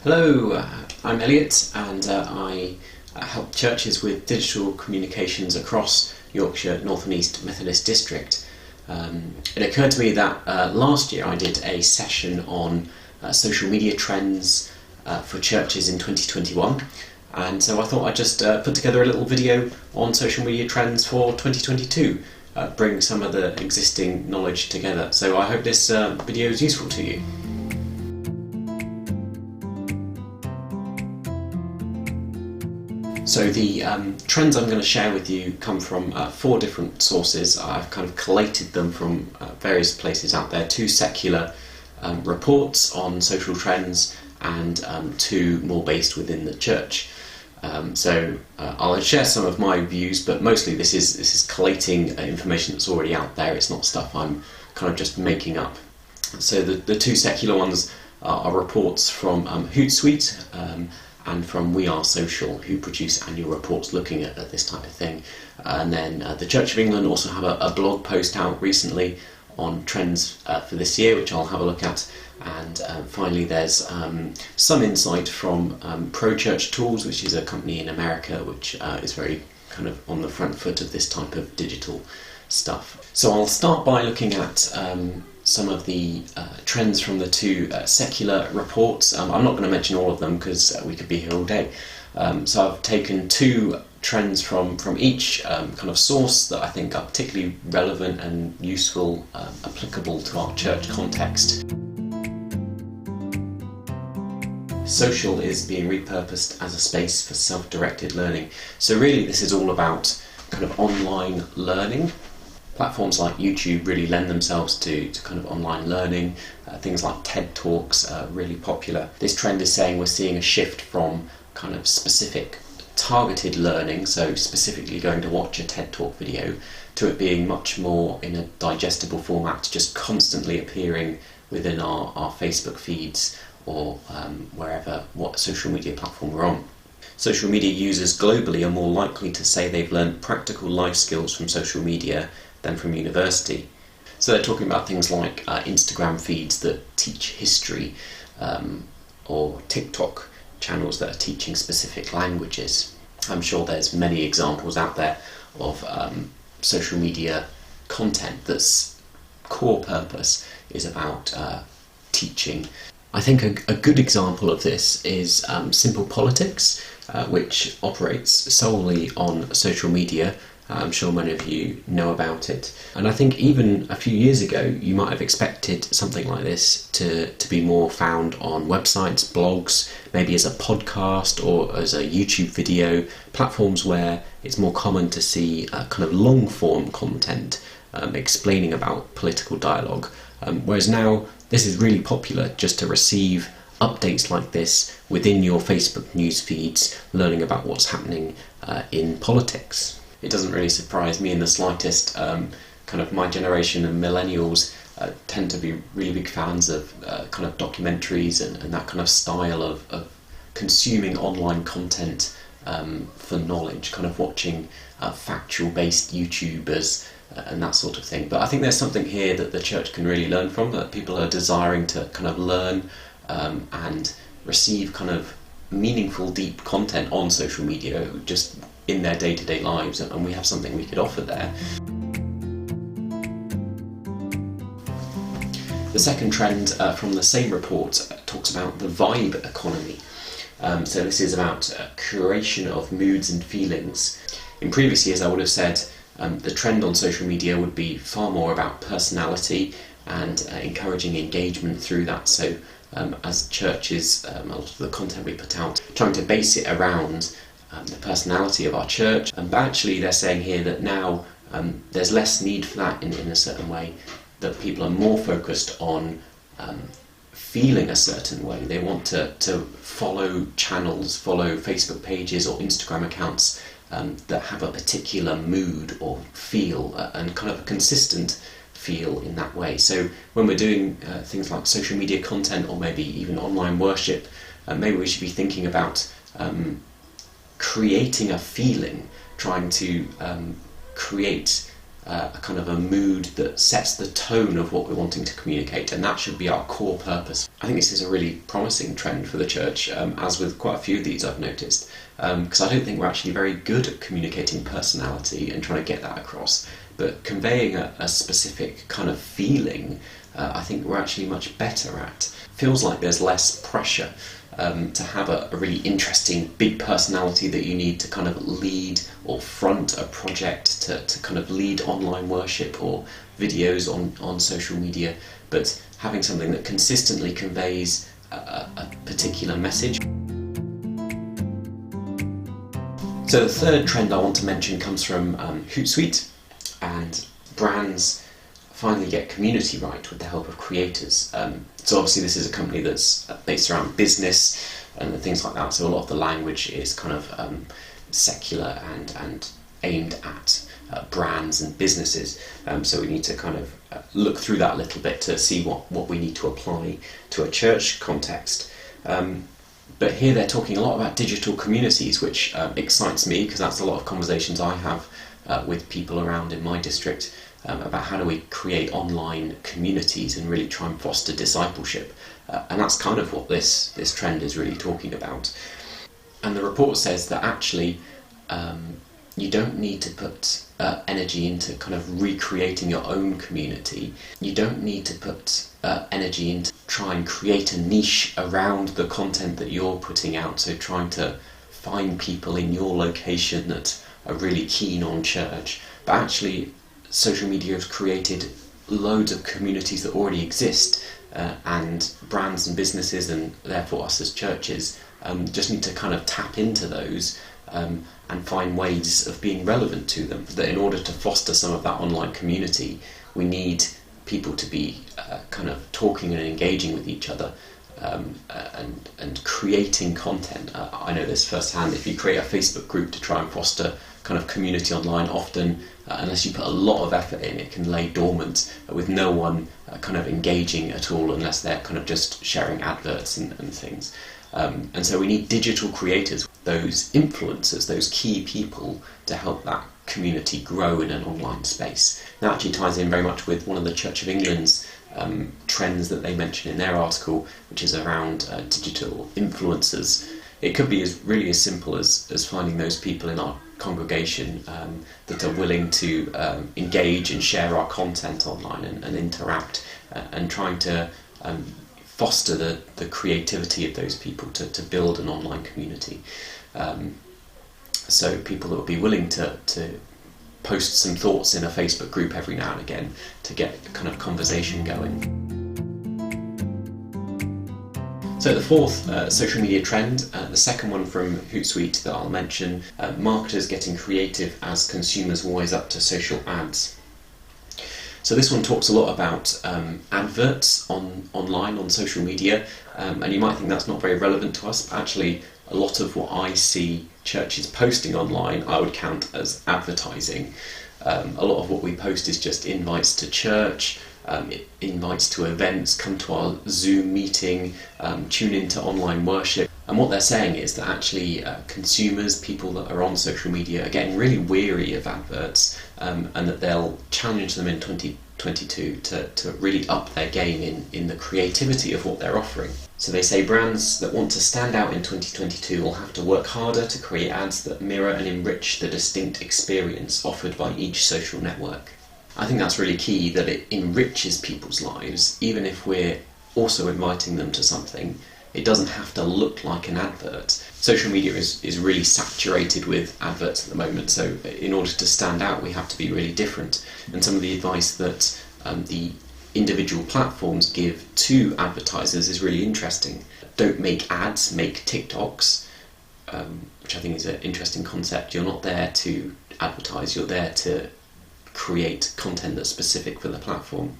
Hello, I'm Elliot and I help churches with digital communications across Yorkshire North and East Methodist District. It occurred to me that last year I did a session on social media trends for churches in 2021, and so I thought I'd just put together a little video on social media trends for 2022, bring some of the existing knowledge together. So I hope this video is useful to you. So the trends I'm going to share with you come from 4 different sources. I've kind of collated them from various places out there: 2 secular reports on social trends and 2 more based within the church. I'll share some of my views, but mostly this is collating information that's already out there. It's not stuff I'm kind of just making up. So the 2 secular ones are reports from Hootsuite and from We Are Social, who produce annual reports looking at this type of thing. And then the Church of England also have a blog post out recently on trends for this year, which I'll have a look at. And finally there's some insight from Pro Church Tools, which is a company in America which is very kind of on the front foot of this type of digital stuff. So I'll start by looking at some of the trends from the 2 secular reports. I'm not going to mention all of them because we could be here all day. So I've taken 2 trends from each kind of source that I think are particularly relevant and useful, applicable to our church context. Social is being repurposed as a space for self-directed learning. So really this is all about kind of online learning. Platforms like YouTube really lend themselves to kind of online learning. Things like TED Talks are really popular. This trend is saying we're seeing a shift from kind of specific targeted learning, so specifically going to watch a TED Talk video, to it being much more in a digestible format, just constantly appearing within our Facebook feeds or what social media platform we're on. Social media users globally are more likely to say they've learned practical life skills from social media than from university. So they're talking about things like Instagram feeds that teach history, or TikTok channels that are teaching specific languages. I'm sure there's many examples out there of social media content that's core purpose is about teaching. I think a good example of this is Simple Politics, which operates solely on social media. I'm sure many of you know about it. And I think even a few years ago you might have expected something like this to be more found on websites, blogs, maybe as a podcast or as a YouTube video, platforms where it's more common to see kind of long form content explaining about political dialogue. Whereas now this is really popular just to receive updates like this within your Facebook news feeds, learning about what's happening in politics. It doesn't really surprise me in the slightest. Kind of my generation and millennials tend to be really big fans of kind of documentaries and that kind of style of consuming online content for knowledge, kind of watching factual-based YouTubers and that sort of thing. But I think there's something here that the church can really learn from, that people are desiring to kind of learn and receive kind of meaningful, deep content on social media, just in their day-to-day lives, and we have something we could offer there. The second trend from the same report talks about the vibe economy. So this is about curation of moods and feelings. In previous years I would have said the trend on social media would be far more about personality and encouraging engagement through that. So as churches, a lot of the content we put out, trying to base it around the personality of our church. But actually they're saying here that now there's less need for that in a certain way, that people are more focused on feeling a certain way. They want to follow channels, follow Facebook pages or Instagram accounts that have a particular mood or feel and kind of a consistent feel in that way. So when we're doing things like social media content or maybe even online worship, maybe we should be thinking about creating a feeling, trying to create a kind of a mood that sets the tone of what we're wanting to communicate, and that should be our core purpose. I think this is a really promising trend for the church, as with quite a few of these I've noticed, because I don't think we're actually very good at communicating personality and trying to get that across, but conveying a specific kind of feeling, I think we're actually much better at. Feels like there's less pressure to have a really interesting big personality that you need to kind of lead or front a project, to kind of lead online worship or videos on social media, but having something that consistently conveys a particular message. So the third trend I want to mention comes from Hootsuite, and brands finally get community right with the help of creators. So obviously this is a company that's based around business and things like that, so a lot of the language is kind of secular and aimed at brands and businesses, so we need to kind of look through that a little bit to see what we need to apply to a church context. But here they're talking a lot about digital communities, which excites me, because that's a lot of conversations I have with people around in my district about how do we create online communities and really try and foster discipleship. And that's kind of what this trend is really talking about. And the report says that actually you don't need to put energy into kind of recreating your own community. You don't need to put energy into try and create a niche around the content that you're putting out, so trying to find people in your location that are really keen on church. But actually social media has created loads of communities that already exist, and brands and businesses, and therefore us as churches, just need to kind of tap into those and find ways of being relevant to them. That in order to foster some of that online community, we need people to be kind of talking and engaging with each other, and creating content. I know this firsthand. If you create a Facebook group to try and foster kind of community online, often unless you put a lot of effort in, it can lay dormant with no one kind of engaging at all, unless they're kind of just sharing adverts and things. And so we need digital creators, those influencers, those key people, to help that community grow in an online space. That actually ties in very much with one of the Church of England's trends that they mention in their article, which is around digital influencers. It could be really as simple as finding those people in our congregation that are willing to engage and share our content online and interact, and trying to foster the creativity of those people to build an online community. So people that will be willing to post some thoughts in a Facebook group every now and again to get kind of conversation going. So the fourth social media trend, the second one from Hootsuite that I'll mention, marketers getting creative as consumers wise up to social ads. So this one talks a lot about adverts online on social media, and you might think that's not very relevant to us, but actually a lot of what I see churches posting online I would count as advertising. A lot of what we post is just invites to church, invites to events, come to our Zoom meeting, tune into online worship. And what they're saying is that actually consumers, people that are on social media, are getting really weary of adverts, and that they'll challenge them in 2022 to really up their game in the creativity of what they're offering. So they say brands that want to stand out in 2022 will have to work harder to create ads that mirror and enrich the distinct experience offered by each social network. I think that's really key, that it enriches people's lives, even if we're also inviting them to something. It doesn't have to look like an advert. Social media is really saturated with adverts at the moment, so in order to stand out we have to be really different. And some of the advice that the individual platforms give to advertisers is really interesting. Don't make ads, make TikToks, which I think is an interesting concept. You're not there to advertise, you're there to create content that's specific for the platform.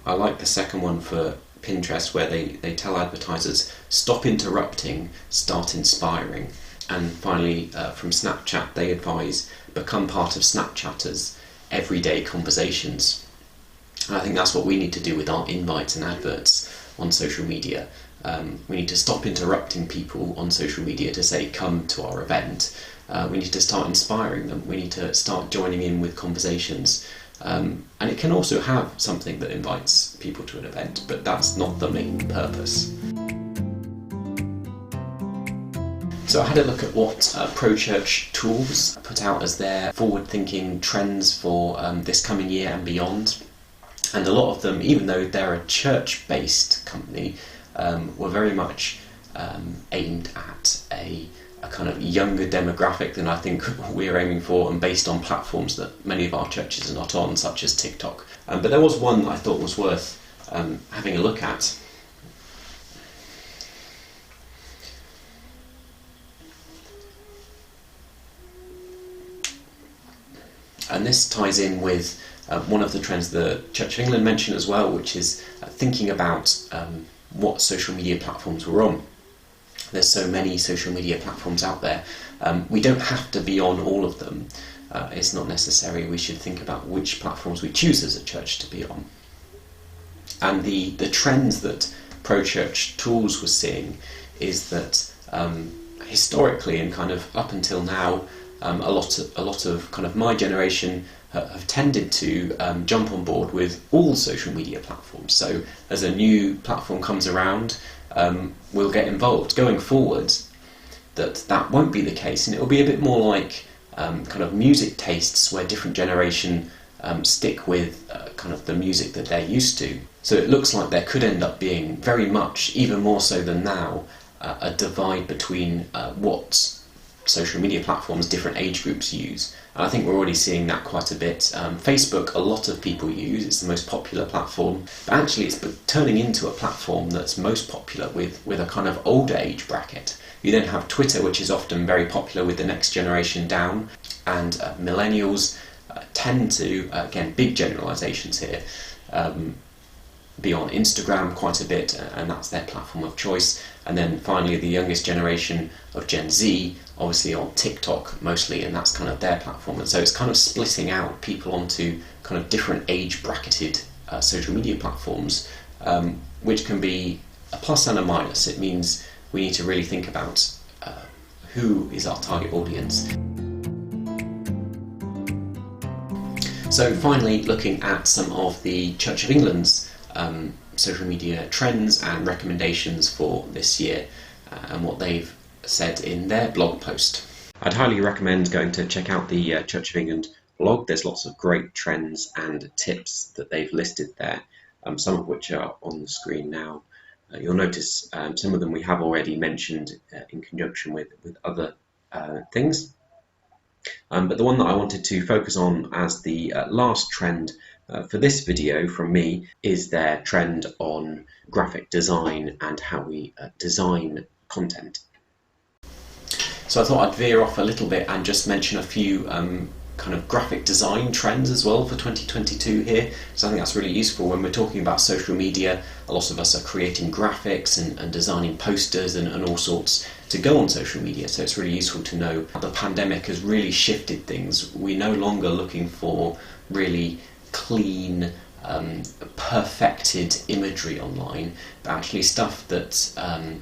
I like the second one for Pinterest, where they tell advertisers, stop interrupting, start inspiring. And finally, from Snapchat, they advise, become part of Snapchatters' everyday conversations. And I think that's what we need to do with our invites and adverts on social media. We need to stop interrupting people on social media to say, come to our event. We need to start inspiring them. We need to start joining in with conversations. And it can also have something that invites people to an event, but that's not the main purpose. So I had a look at what ProChurch Tools put out as their forward-thinking trends for this coming year and beyond. And a lot of them, even though they're a church-based company, were very much aimed at a kind of younger demographic than I think we're aiming for, and based on platforms that many of our churches are not on, such as TikTok. But there was one that I thought was worth having a look at. And this ties in with one of the trends the Church of England mentioned as well, which is thinking about what social media platforms we're on. There's so many social media platforms out there. We don't have to be on all of them. It's not necessary. We should think about which platforms we choose as a church to be on. And the trends that ProChurch Tools was seeing is that historically and kind of up until now, a lot of kind of my generation have tended to jump on board with all social media platforms. So as a new platform comes around, we'll get involved. Going forward, that won't be the case, and it will be a bit more like kind of music tastes, where different generation stick with kind of the music that they're used to. So it looks like there could end up being very much, even more so than now, a divide between what social media platforms different age groups use. And I think we're already seeing that quite a bit. Facebook, a lot of people use. It's the most popular platform, but actually it's turning into a platform that's most popular with a kind of older age bracket. You then have Twitter, which is often very popular with the next generation down, and millennials tend to, again, big generalisations here, be on Instagram quite a bit, and that's their platform of choice. And then finally the youngest generation of Gen Z, obviously on TikTok mostly, and that's kind of their platform. And so it's kind of splitting out people onto kind of different age bracketed social media platforms, which can be a plus and a minus. It means we need to really think about who is our target audience. So finally, looking at some of the Church of England's social media trends and recommendations for this year, and what they've said in their blog post. I'd highly recommend going to check out the Church of England blog. There's lots of great trends and tips that they've listed there, some of which are on the screen now. You'll notice some of them we have already mentioned in conjunction with other things. But the one that I wanted to focus on as the last trend for this video from me is their trend on graphic design and how we design content. So I thought I'd veer off a little bit and just mention a few kind of graphic design trends as well for 2022 here, because I think that's really useful when we're talking about social media. A lot of us are creating graphics and designing posters and all sorts to go on social media, so it's really useful to know the pandemic has really shifted things. We're no longer looking for really clean, perfected imagery online, but actually stuff that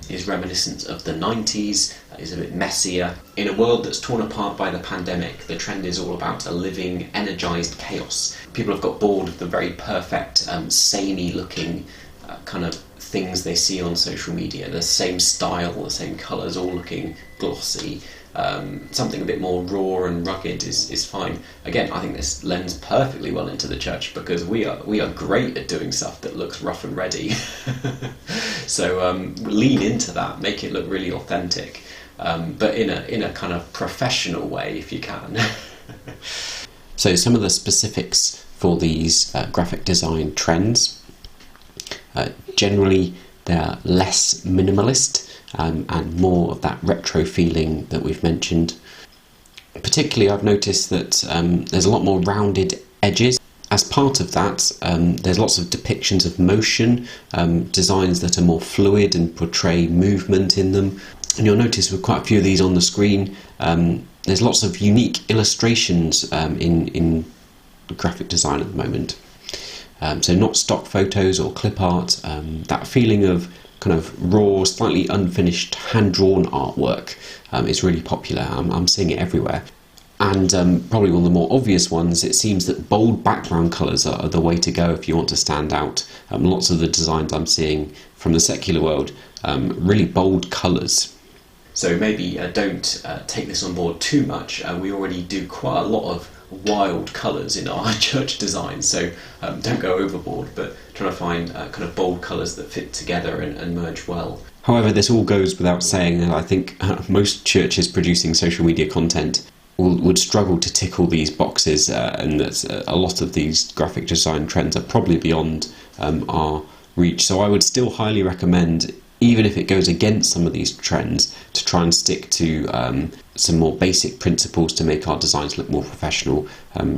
is reminiscent of the 90s, is a bit messier. In a world that's torn apart by the pandemic, the trend is all about a living, energised chaos. People have got bored of the very perfect, samey looking kind of things they see on social media, the same style, the same colours, all looking glossy. Something a bit more raw and rugged is fine. Again, I think this lends perfectly well into the church, because we are great at doing stuff that looks rough and ready. So lean into that, make it look really authentic, but in a kind of professional way if you can. So some of the specifics for these graphic design trends. Generally, they're less minimalist and more of that retro feeling that we've mentioned. Particularly, I've noticed that there's a lot more rounded edges. As part of that, there's lots of depictions of motion, designs that are more fluid and portray movement in them. And you'll notice with quite a few of these on the screen, there's lots of unique illustrations in graphic design at the moment. So not stock photos or clip art, that feeling of kind of raw, slightly unfinished, hand-drawn artwork is really popular. I'm seeing it everywhere. And probably one of the more obvious ones, it seems that bold background colours are the way to go if you want to stand out. Lots of the designs I'm seeing from the secular world, really bold colours. So maybe don't take this on board too much. We already do quite a lot of wild colours in our church design, so don't go overboard, but trying to find kind of bold colours that fit together and merge well. However, this all goes without saying that I think most churches producing social media content would struggle to tick all these boxes, and that a lot of these graphic design trends are probably beyond our reach. So I would still highly recommend, even if it goes against some of these trends, to try and stick to some more basic principles to make our designs look more professional,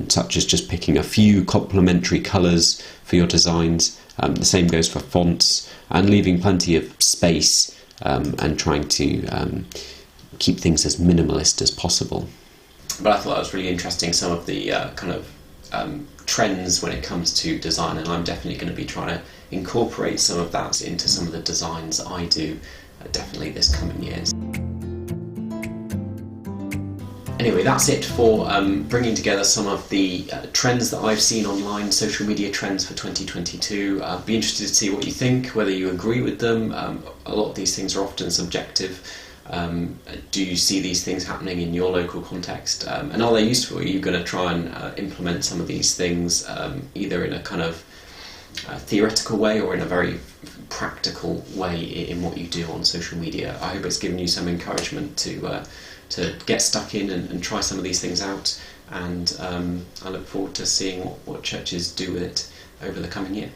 such as just picking a few complementary colours for your designs. The same goes for fonts, and leaving plenty of space and trying to keep things as minimalist as possible. But I thought that was really interesting, some of the kind of trends when it comes to design, and I'm definitely going to be trying to incorporate some of that into some of the designs I do definitely this coming years. Anyway, that's it for bringing together some of the trends that I've seen online, social media trends for 2022. I'd be interested to see what you think, whether you agree with them. A lot of these things are often subjective. Do you see these things happening in your local context? And are they useful? Are you going to try and implement some of these things either in a kind of theoretical way or in a very practical way in what you do on social media? I hope it's given you some encouragement to get stuck in and try some of these things out, and I look forward to seeing what churches do with it over the coming year.